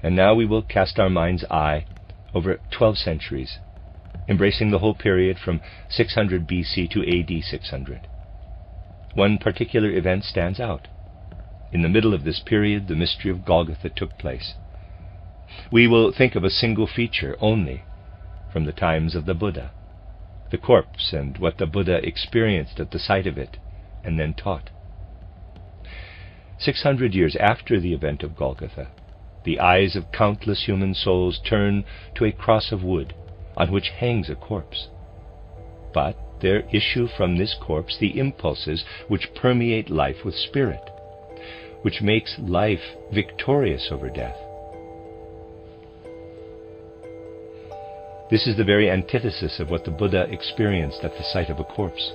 And now we will cast our mind's eye over 12 centuries, embracing the whole period from 600 BC to AD 600. One particular event stands out. In the middle of this period, the mystery of Golgotha took place. We will think of a single feature only from the times of the Buddha, the corpse and what the Buddha experienced at the sight of it and then taught. 600 years after the event of Golgotha, the eyes of countless human souls turn to a cross of wood on which hangs a corpse. But there issue from this corpse the impulses which permeate life with spirit, which makes life victorious over death. This is the very antithesis of what the Buddha experienced at the sight of a corpse.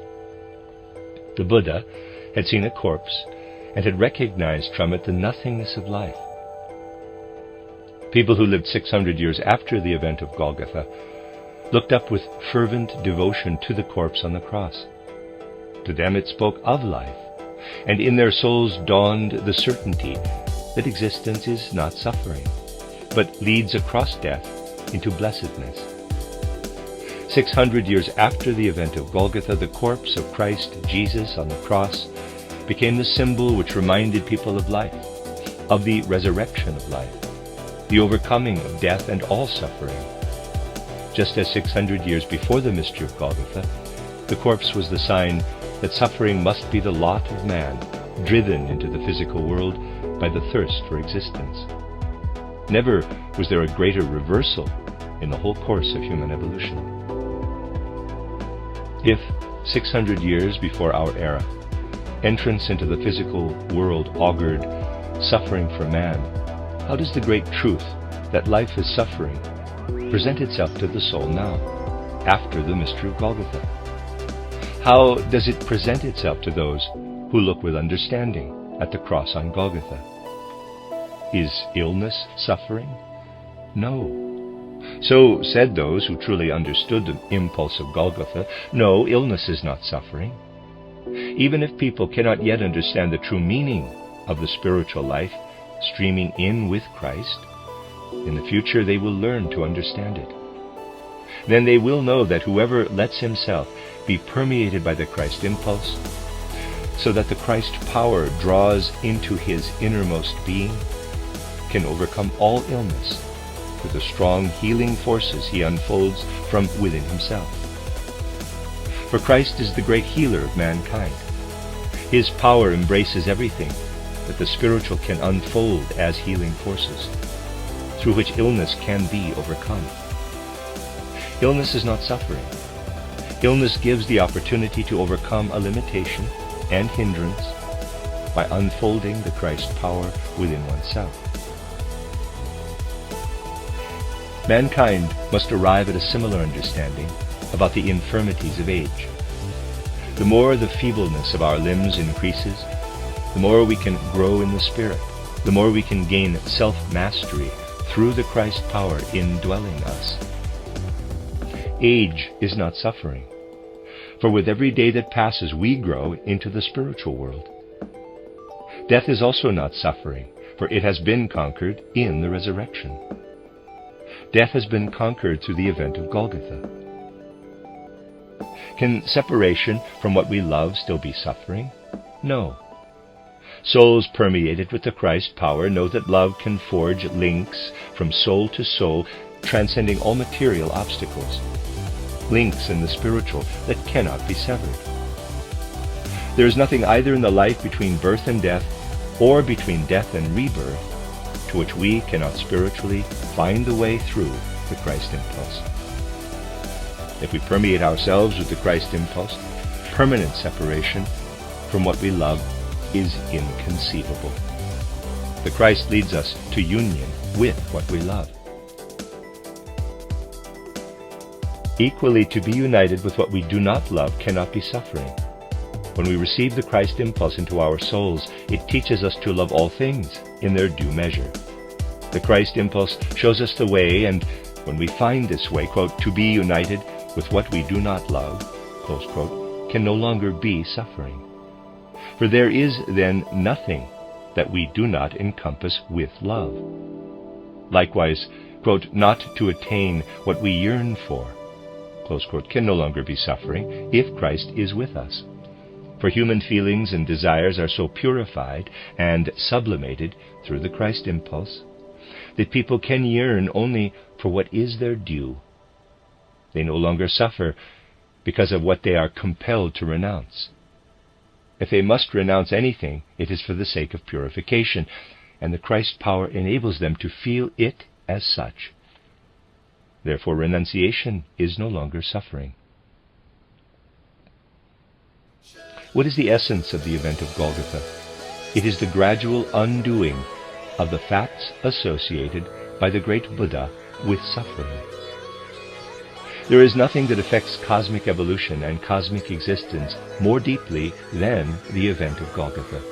The Buddha had seen a corpse and had recognized from it the nothingness of life. People who lived 600 years after the event of Golgotha looked up with fervent devotion to the corpse on the cross. To them it spoke of life, and in their souls dawned the certainty that existence is not suffering, but leads across death into blessedness. 600 years after the event of Golgotha, the corpse of Christ Jesus on the cross became the symbol which reminded people of life, of the resurrection of life, the overcoming of death and all suffering. Just as 600 years before the mystery of Golgotha, the corpse was the sign that suffering must be the lot of man, driven into the physical world by the thirst for existence. Never was there a greater reversal in the whole course of human evolution. If 600 years before our era, entrance into the physical world augured suffering for man, how does the great truth that life is suffering present itself to the soul now, after the mystery of Golgotha? How does it present itself to those who look with understanding at the cross on Golgotha? Is illness suffering? No. So said those who truly understood the impulse of Golgotha. No, illness is not suffering. Even if people cannot yet understand the true meaning of the spiritual life streaming in with Christ, in the future they will learn to understand it. Then they will know that whoever lets himself be permeated by the Christ impulse, so that the Christ power draws into his innermost being, can overcome all illness with the strong healing forces he unfolds from within himself. For Christ is the great healer of mankind. His power embraces everything that the spiritual can unfold as healing forces, through which illness can be overcome. Illness is not suffering. Illness gives the opportunity to overcome a limitation and hindrance by unfolding the Christ power within oneself. Mankind must arrive at a similar understanding about the infirmities of age. The more the feebleness of our limbs increases, the more we can grow in the Spirit, the more we can gain self-mastery through the Christ power indwelling us. Age is not suffering, for with every day that passes we grow into the spiritual world. Death is also not suffering, for it has been conquered in the resurrection. Death has been conquered through the event of Golgotha. Can separation from what we love still be suffering? No. Souls permeated with the Christ power know that love can forge links from soul to soul, transcending all material obstacles. Links in the spiritual that cannot be severed. There is nothing either in the life between birth and death, or between death and rebirth, to which we cannot spiritually find the way through the Christ impulse. If we permeate ourselves with the Christ impulse, permanent separation from what we love is inconceivable. The Christ leads us to union with what we love. Equally, to be united with what we do not love cannot be suffering. When we receive the Christ impulse into our souls, it teaches us to love all things in their due measure. The Christ impulse shows us the way, and when we find this way, quote, to be united with what we do not love, close quote, can no longer be suffering. For there is then nothing that we do not encompass with love. Likewise, quote, not to attain what we yearn for, close quote, can no longer be suffering if Christ is with us. For human feelings and desires are so purified and sublimated through the Christ impulse that people can yearn only for what is their due. They no longer suffer because of what they are compelled to renounce. If they must renounce anything, it is for the sake of purification, and the Christ power enables them to feel it as such. Therefore, renunciation is no longer suffering. What is the essence of the event of Golgotha? It is the gradual undoing of the facts associated by the great Buddha with suffering. There is nothing that affects cosmic evolution and cosmic existence more deeply than the event of Golgotha.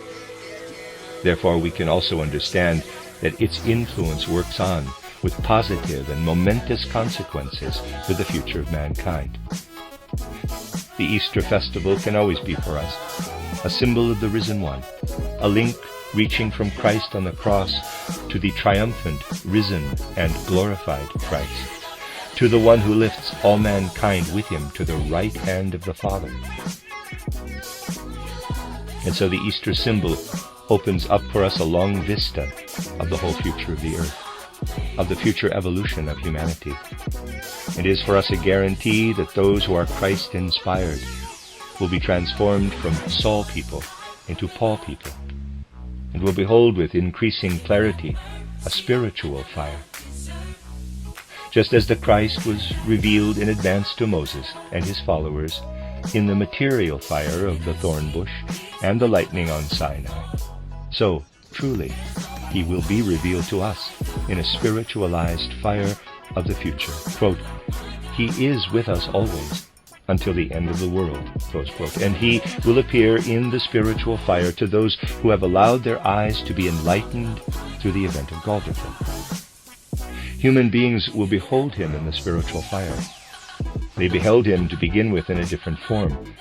Therefore, we can also understand that its influence works on with positive and momentous consequences for the future of mankind. The Easter festival can always be for us a symbol of the risen one, a link reaching from Christ on the cross to the triumphant, risen, and glorified Christ, to the one who lifts all mankind with him to the right hand of the Father. And so the Easter symbol opens up for us a long vista of the whole future of the earth, of the future evolution of humanity. It is for us a guarantee that those who are Christ-inspired will be transformed from Saul people into Paul people, and will behold with increasing clarity a spiritual fire. Just as the Christ was revealed in advance to Moses and his followers in the material fire of the thorn bush and the lightning on Sinai, so, truly, he will be revealed to us in a spiritualized fire of the future. Quote, he is with us always until the end of the world, close quote, and he will appear in the spiritual fire to those who have allowed their eyes to be enlightened through the event of Golgotha. Human beings will behold him in the spiritual fire. They beheld him to begin with in a different form.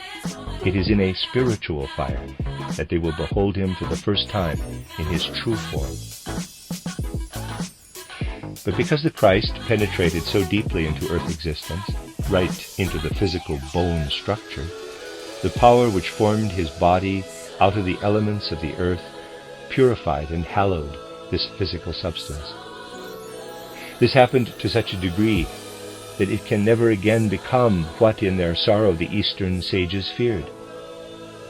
It is in a spiritual fire that they will behold him for the first time in his true form. But because the Christ penetrated so deeply into earth existence, right into the physical bone structure, the power which formed his body out of the elements of the earth purified and hallowed this physical substance. This happened to such a degree that it can never again become what in their sorrow the Eastern sages feared.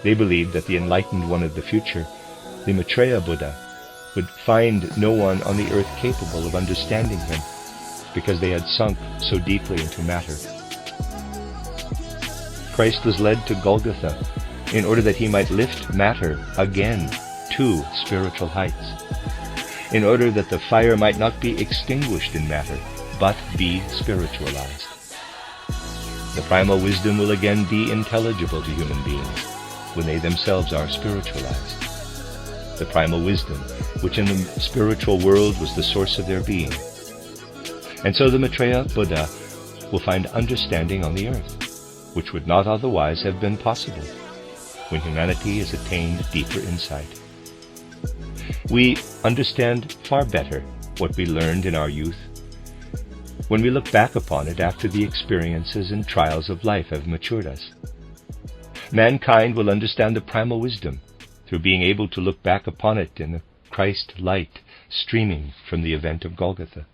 They believed that the enlightened one of the future, the Maitreya Buddha, would find no one on the earth capable of understanding him, because they had sunk so deeply into matter. Christ was led to Golgotha in order that he might lift matter again to spiritual heights, in order that the fire might not be extinguished in matter, but be spiritualized. The primal wisdom will again be intelligible to human beings when they themselves are spiritualized. The primal wisdom, which in the spiritual world was the source of their being. And so the Maitreya Buddha will find understanding on the earth, which would not otherwise have been possible when humanity has attained deeper insight. We understand far better what we learned in our youth when we look back upon it after the experiences and trials of life have matured us. Mankind will understand the primal wisdom through being able to look back upon it in the Christ light streaming from the event of Golgotha.